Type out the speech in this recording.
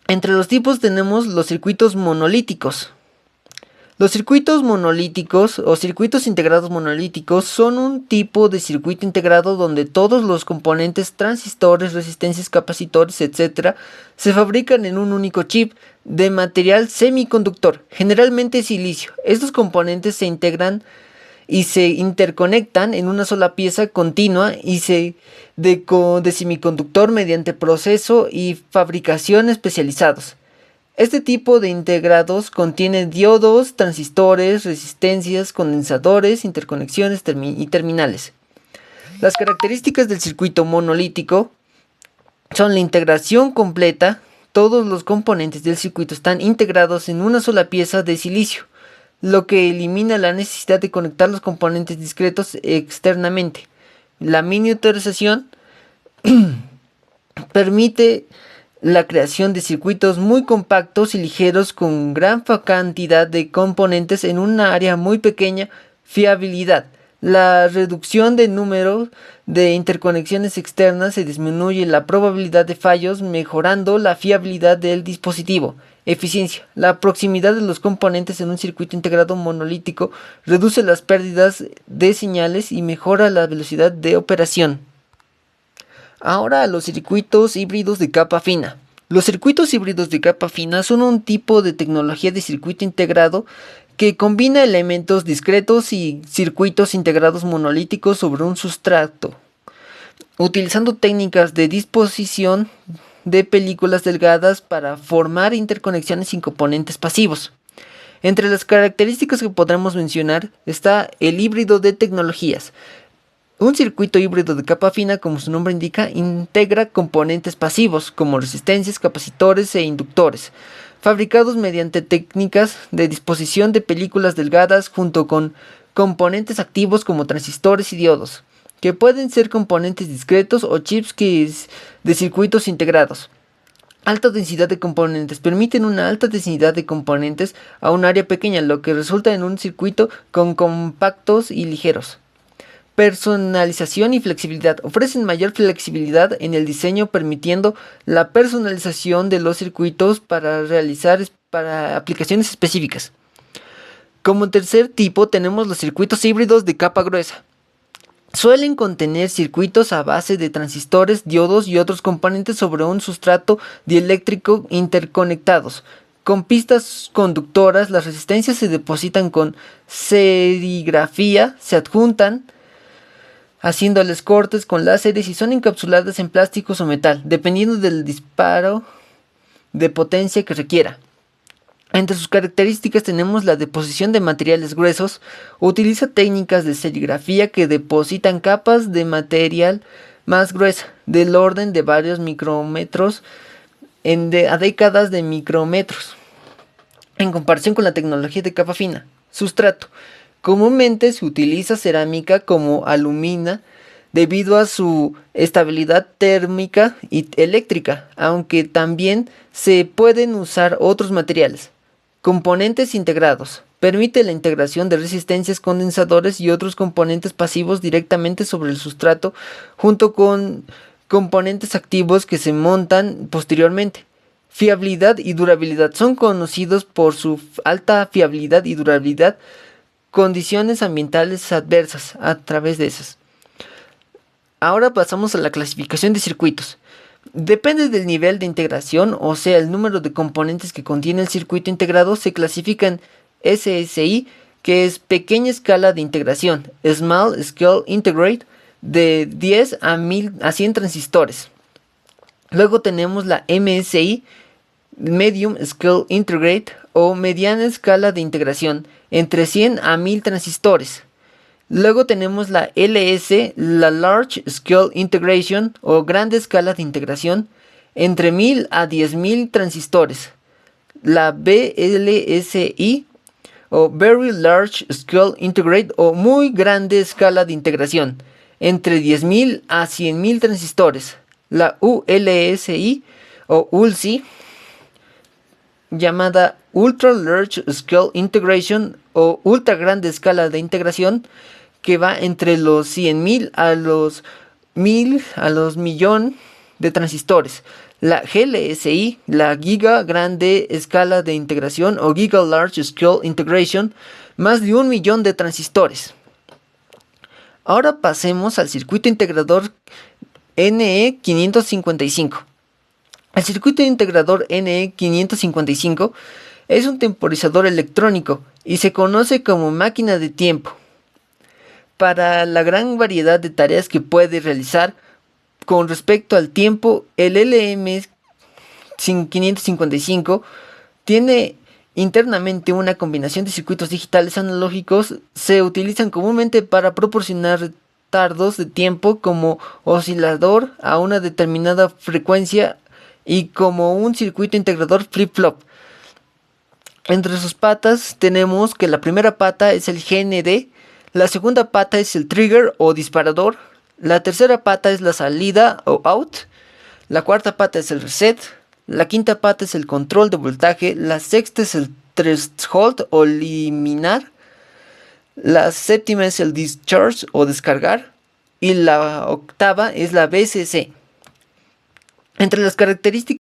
Entre los tipos tenemos los circuitos monolíticos. Los circuitos monolíticos o circuitos integrados monolíticos son un tipo de circuito integrado donde todos los componentes, transistores, resistencias, capacitores, etc., se fabrican en un único chip de material semiconductor, generalmente silicio. Estos componentes se integran y se interconectan en una sola pieza continua de semiconductor mediante proceso y fabricación especializados. Este tipo de integrados contiene diodos, transistores, resistencias, condensadores, interconexiones y terminales. Las características del circuito monolítico son la integración completa. Todos los componentes del circuito están integrados en una sola pieza de silicio, lo que elimina la necesidad de conectar los componentes discretos externamente. La miniaturización permite la creación de circuitos muy compactos y ligeros con gran cantidad de componentes en una área muy pequeña. Fiabilidad. La reducción del número de interconexiones externas se disminuye la probabilidad de fallos, mejorando la fiabilidad del dispositivo. Eficiencia. La proximidad de los componentes en un circuito integrado monolítico reduce las pérdidas de señales y mejora la velocidad de operación. Ahora los circuitos híbridos de capa fina. Los circuitos híbridos de capa fina son un tipo de tecnología de circuito integrado que combina elementos discretos y circuitos integrados monolíticos sobre un sustrato, utilizando técnicas de disposición de películas delgadas para formar interconexiones sin componentes pasivos. Entre las características que podremos mencionar está el híbrido de tecnologías. Un circuito híbrido de capa fina, como su nombre indica, integra componentes pasivos como resistencias, capacitores e inductores, fabricados mediante técnicas de disposición de películas delgadas junto con componentes activos como transistores y diodos, que pueden ser componentes discretos o chips de circuitos integrados. Alta densidad de componentes. Permiten una alta densidad de componentes a un área pequeña, lo que resulta en un circuito compactos y ligeros. Personalización y flexibilidad. Ofrecen mayor flexibilidad en el diseño, permitiendo la personalización de los circuitos para aplicaciones específicas. Como tercer tipo tenemos los circuitos híbridos de capa gruesa. Suelen contener circuitos a base de transistores, diodos y otros componentes sobre un sustrato dieléctrico interconectados. Con pistas conductoras, las resistencias se depositan con serigrafía, se adjuntan haciéndoles cortes con láseres y son encapsuladas en plásticos o metal, dependiendo del disparo de potencia que requiera. Entre sus características tenemos la deposición de materiales gruesos. Utiliza técnicas de serigrafía que depositan capas de material más gruesa, del orden de varios micrómetros a décadas de micrómetros, en comparación con la tecnología de capa fina. Sustrato. Comúnmente se utiliza cerámica como alumina debido a su estabilidad térmica y eléctrica, aunque también se pueden usar otros materiales. Componentes integrados. Permite la integración de resistencias, condensadores y otros componentes pasivos directamente sobre el sustrato, junto con componentes activos que se montan posteriormente. Fiabilidad y durabilidad. Son conocidos por su alta fiabilidad y durabilidad condiciones ambientales adversas a través de esas. Ahora pasamos a la clasificación de circuitos. Depende del nivel de integración, o sea, el número de componentes que contiene el circuito integrado, se clasifican SSI, que es pequeña escala de integración, Small Scale Integrate, de 10 a 100 transistores. Luego tenemos la MSI, Medium Scale Integrate, o mediana escala de integración, entre 100 a 1000 transistores. Luego tenemos la LS, la Large Scale Integration, o grande escala de integración, entre 1000 a 10.000 transistores. La VLSI, o Very Large Scale Integrate, o muy grande escala de integración, entre 10.000 a 100.000 transistores. La ULSI, o ULSI, llamada Ultra Large Scale Integration, o ultra grande escala de integración, que va entre los 100.000 a los 1000 a los millón de transistores. La GLSI, la Giga Grande Escala de Integración o Giga Large Scale Integration, más de 1 millón de transistores. Ahora pasemos al circuito integrador NE555. El circuito integrador NE555 es un temporizador electrónico y se conoce como máquina de tiempo. Para la gran variedad de tareas que puede realizar con respecto al tiempo, el LM555 tiene internamente una combinación de circuitos digitales analógicos. Se utilizan comúnmente para proporcionar retardos de tiempo como oscilador a una determinada frecuencia y como un circuito integrador flip-flop. Entre sus patas tenemos que la primera pata es el GND, la segunda pata es el trigger o disparador, la tercera pata es la salida o out, la cuarta pata es el reset, la quinta pata es el control de voltaje, la sexta es el threshold o liminar, la séptima es el discharge o descargar y la octava es la VCC. Entre las características